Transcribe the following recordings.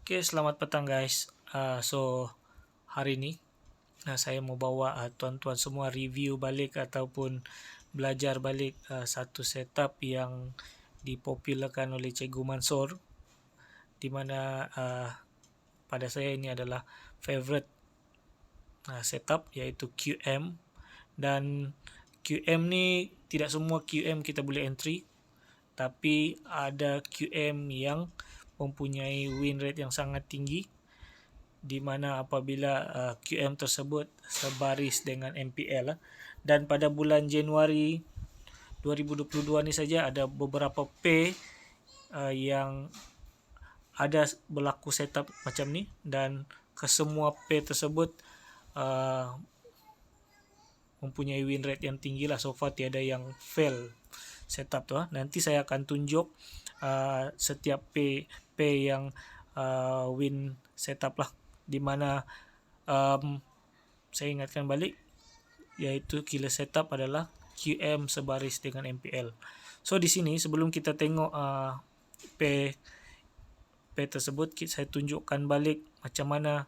Oke, selamat petang guys. Hari ini saya mau bawa tuan-tuan semua review balik ataupun belajar balik satu setup yang dipopularkan oleh Cikgu Mansor, di mana pada saya ini adalah favorite setup, iaitu QM. Dan QM ni tidak semua QM kita boleh entry, tapi ada QM yang mempunyai win rate yang sangat tinggi, di mana apabila QM tersebut sebaris dengan MPL. Dan pada bulan Januari 2022 ni saja ada beberapa pair yang ada berlaku setup macam ni, dan kesemua pair tersebut mempunyai win rate yang tinggi lah. So far tiada yang fail setup tu. Nanti saya akan tunjuk setiap pair yang win setup lah, di mana saya ingatkan balik, iaitu killer setup adalah QM sebaris dengan MPL. So di sini sebelum kita tengok pair tersebut, saya tunjukkan balik macam mana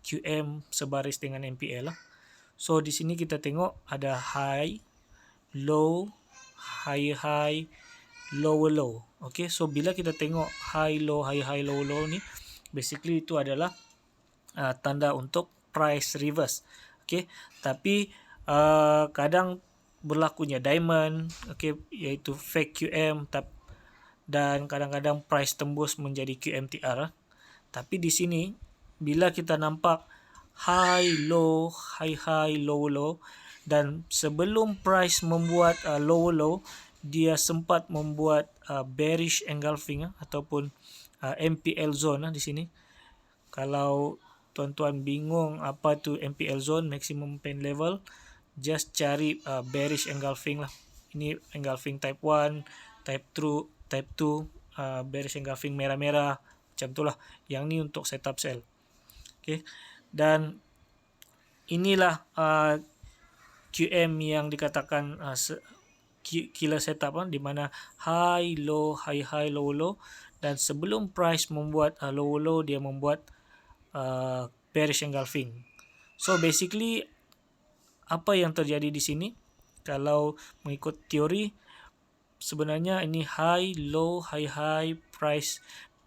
QM sebaris dengan MPL lah. So di sini kita tengok ada high, low, high, lower low. Okay, so bila kita tengok high, low, low ni, basically itu adalah tanda untuk price reverse. Okay, tapi kadang berlakunya diamond, okay, iaitu fake QM, dan kadang-kadang price tembus menjadi QMTR. Tapi di sini bila kita nampak high, low, low, dan sebelum price membuat low, dia sempat membuat bearish engulfing ataupun MPL zone di sini. Kalau tuan-tuan bingung apa tu MPL zone, maximum pain level, just cari bearish engulfing lah. Ini engulfing type 1, type 2, bearish engulfing merah-merah macam tu lah. Yang ni untuk setup sell. Okay. Dan inilah QM yang dikatakan killer setup, di mana high, low, low, dan sebelum price membuat low, dia membuat bearish engulfing. So basically apa yang terjadi di sini, kalau mengikut teori, sebenarnya ini high, low, price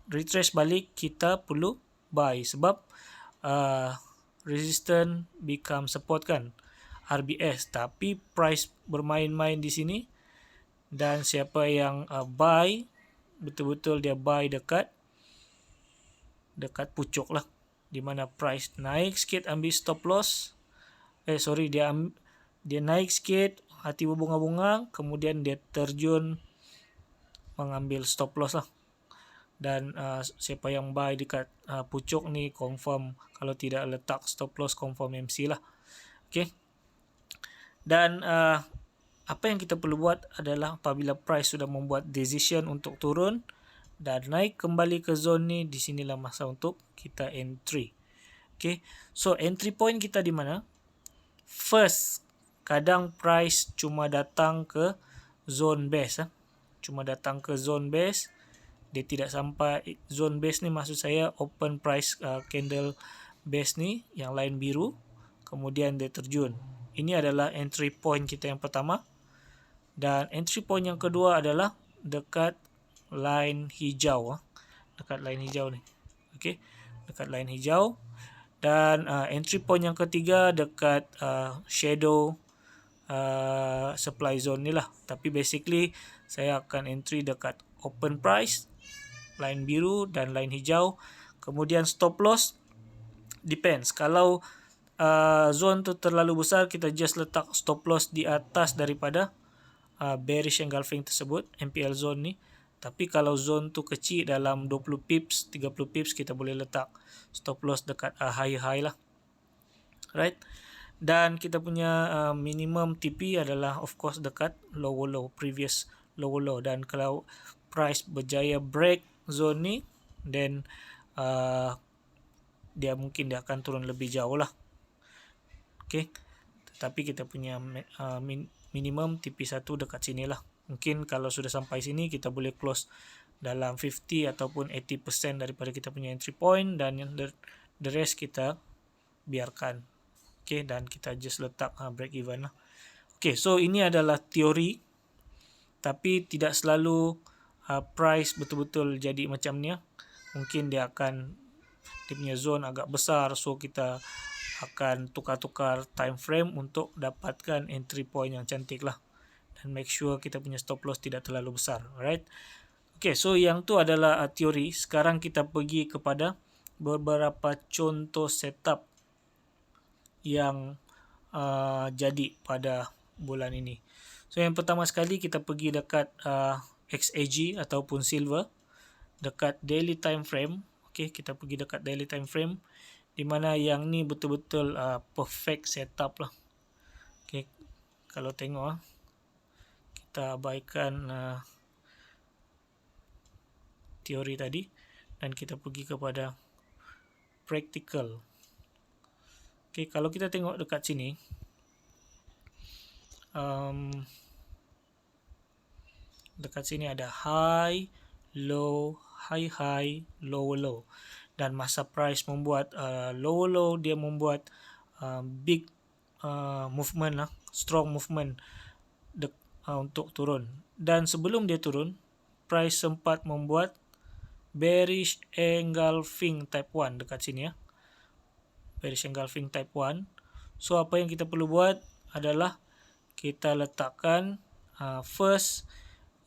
retrace balik, kita perlu buy sebab resistance become support kan, RBS. Tapi price bermain-main di sini, dan siapa yang buy, betul-betul dia buy dekat pucuk lah, di mana price naik sikit ambil stop loss. Dia naik sikit, hati berbunga-bunga, kemudian dia terjun mengambil stop loss lah. Dan siapa yang buy dekat pucuk ni confirm, kalau tidak letak stop loss confirm MC lah. Okay. Dan apa yang kita perlu buat adalah apabila price sudah membuat decision untuk turun dan naik kembali ke zone ni, di sinilah masa untuk kita entry. Okay. So entry point kita di mana? First, kadang price cuma datang ke zone base. Cuma datang ke zone base. Dia tidak sampai zone base ni, maksud saya open price candle base ni, yang line biru. Kemudian dia terjun. Ini adalah entry point kita yang pertama. Dan entry point yang kedua adalah dekat line hijau. Dekat line hijau ni. Okay. Dekat line hijau. Dan entry point yang ketiga dekat shadow supply zone ni lah. Tapi basically saya akan entry dekat open price, line biru dan line hijau. Kemudian stop loss depends. Kalau zone tu terlalu besar, kita just letak stop loss di atas daripada bearish engulfing tersebut, MPL zone ni. Tapi kalau zone tu kecil, dalam 20 pips, 30 pips, kita boleh letak stop loss dekat high lah. Right? Dan kita punya minimum TP adalah of course dekat lower low, previous lower low. Dan kalau price berjaya break zone ni, then dia akan turun lebih jauh lah. Okay. Tetapi kita punya minimum TP1 dekat sini lah. Mungkin kalau sudah sampai sini, kita boleh close dalam 50 ataupun 80% daripada kita punya entry point, dan yang the rest kita biarkan. Okay, dan kita just letak break even lah. Okay, so ini adalah teori, tapi tidak selalu price betul-betul jadi macam ni. Mungkin dia punya zone agak besar, so kita akan tukar-tukar time frame untuk dapatkan entry point yang cantik lah, dan make sure kita punya stop loss tidak terlalu besar. Alright. Okay, so yang tu adalah teori. Sekarang kita pergi kepada beberapa contoh setup yang jadi pada bulan ini. So yang pertama sekali kita pergi dekat XAG ataupun silver, dekat daily time frame. Okay, kita pergi dekat daily time frame, di mana yang ni betul-betul perfect setup lah. Okay, kalau tengok kita abaikan teori tadi dan kita pergi kepada practical. Okay, kalau kita tengok dekat sini, dekat sini ada high, low, high, low, dan masa price membuat low, dia membuat big movement lah, strong movement untuk turun. Dan sebelum dia turun, price sempat membuat bearish engulfing type 1 dekat sini ya. Bearish engulfing type 1. So apa yang kita perlu buat adalah kita letakkan first,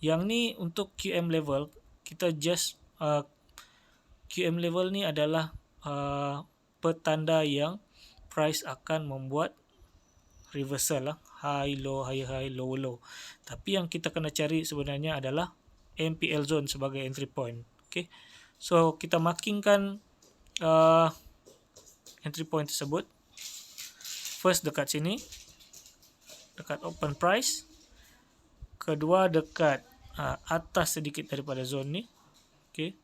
yang ni untuk QM level, kita just QM level ni adalah petanda yang price akan membuat reversal lah, high, low, low. Tapi yang kita kena cari sebenarnya adalah MPL zone sebagai entry point. Okay, so kita markingkan entry point tersebut. First dekat sini, dekat open price. Kedua dekat atas sedikit daripada zone ni. Okay.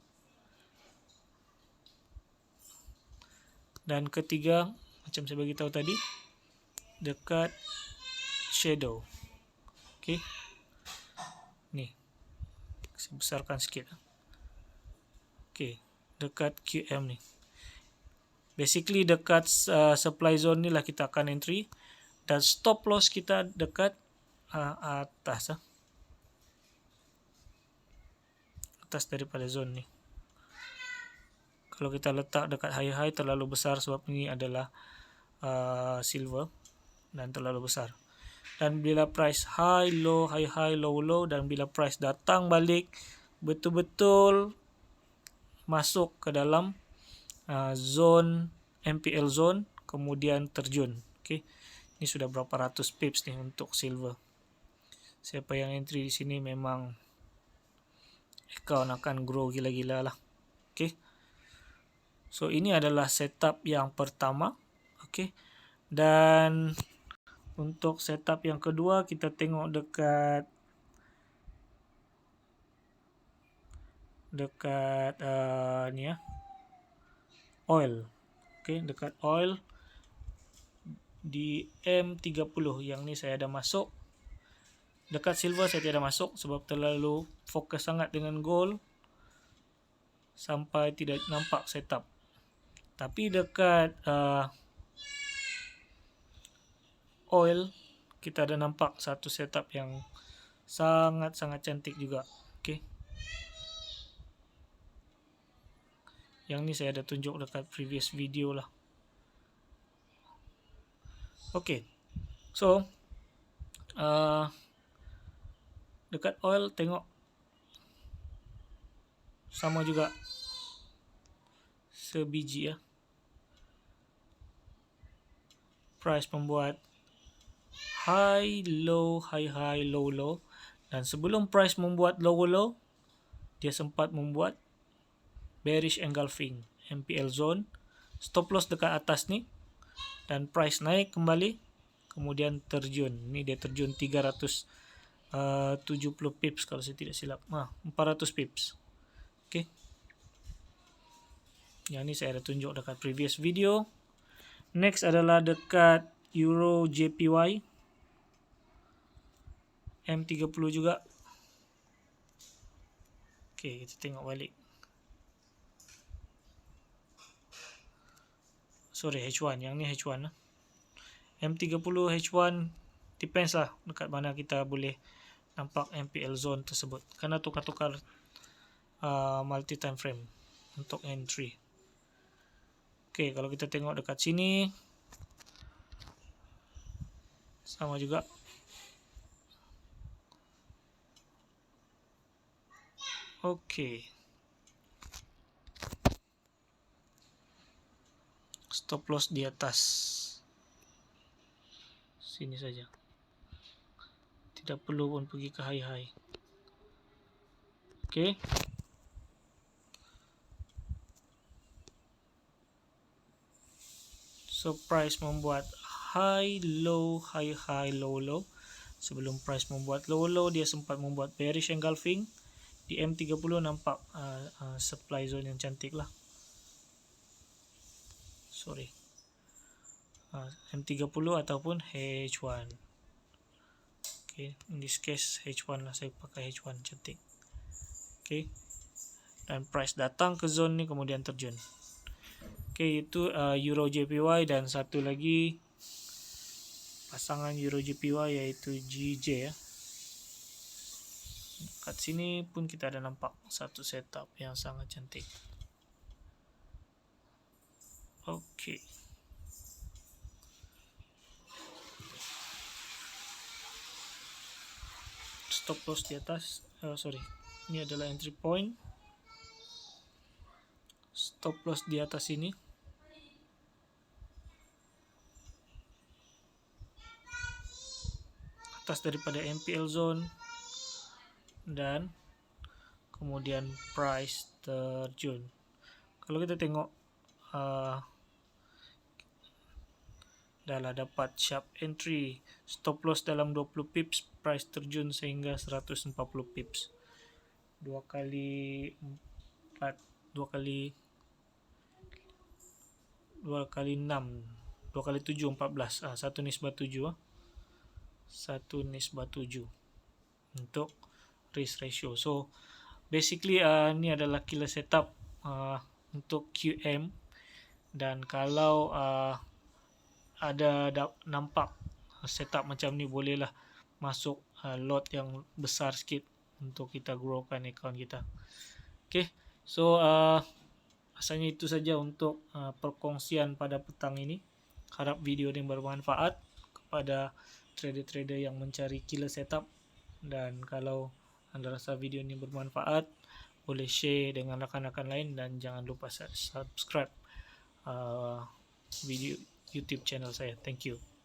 Dan ketiga, macam saya bagi tahu tadi, dekat shadow. Okay. Ni. Saya besarkan sikit. Okay. Dekat QM ni. Basically dekat supply zone ni lah kita akan entry, dan stop loss kita dekat atas atas daripada zone ni. Kalau kita letak dekat high terlalu besar, sebab ini adalah silver dan terlalu besar. Dan bila price high, low, low, dan bila price datang balik betul-betul masuk ke dalam zone MPL zone, kemudian terjun. Okay, ini sudah berapa ratus pips nih untuk silver. Siapa yang entry di sini memang account akan grow gila-gila lah. Okay, so ini adalah setup yang pertama. Okay, dan untuk setup yang kedua kita tengok dekat ni ya, oil. Okay, dekat oil di M30 yang ni saya ada masuk. Dekat silver saya tidak masuk sebab terlalu fokus sangat dengan gold sampai tidak nampak setup. Tapi dekat oil kita ada nampak satu setup yang sangat-sangat cantik juga. Okay, yang ni saya ada tunjuk dekat previous video lah. Okay, so dekat oil tengok sama juga sebiji ya. Price membuat high, low, low, dan sebelum price membuat low, dia sempat membuat bearish engulfing MPL zone, stop loss dekat atas ni, dan price naik kembali, kemudian terjun. Ni dia terjun 370 pips kalau saya tidak silap. 400 pips. Okay, yang ni saya ada tunjuk dekat previous video. Next adalah dekat Euro JPY M30 juga. Oke, kita tengok balik. Sorry, H1. Yang ni H1 lah. M30 H1 depends lah dekat mana kita boleh nampak MPL zone tersebut. Karena tukar-tukar multi time frame untuk entry. Oke, kalau kita tengok dekat sini sama juga. Oke. Stop loss di atas. Sini saja. Tidak perlu pun pergi ke high-high. Oke. So price membuat high low high high low low. Sebelum price membuat low low, dia sempat membuat bearish engulfing. Di M30 nampak supply zone yang cantik lah. Sorry. M30 ataupun H1. Okay, in this case H1 lah, saya pakai H1 cantik. Okay, dan price datang ke zone ni kemudian terjun. Okay, itu Euro JPY, dan satu lagi pasangan Euro JPY yaitu GJ ya. Dekat sini pun kita ada nampak satu setup yang sangat cantik. Okay. Stop loss di atas. Sorry, ini adalah entry point. Stop loss di atas ini. Atas daripada MPL zone, dan kemudian price terjun. Kalau kita tengok dah lah dapat sharp entry, stop loss dalam 20 pips, price terjun sehingga 140 pips. 2 kali 4, 2 kali 6, 2 kali 7, 14. 1/7. 1/7 untuk risk ratio. So basically ni adalah killer setup untuk QM, dan kalau ada nampak setup macam ni, bolehlah masuk lot yang besar sikit untuk kita growkan account kita. Okay, so asalnya itu saja untuk perkongsian pada petang ini. Harap video ini bermanfaat kepada trader-trader yang mencari killer setup, dan kalau anda rasa video ini bermanfaat, boleh share dengan rakan-rakan lain, dan jangan lupa subscribe video YouTube channel saya. Thank you.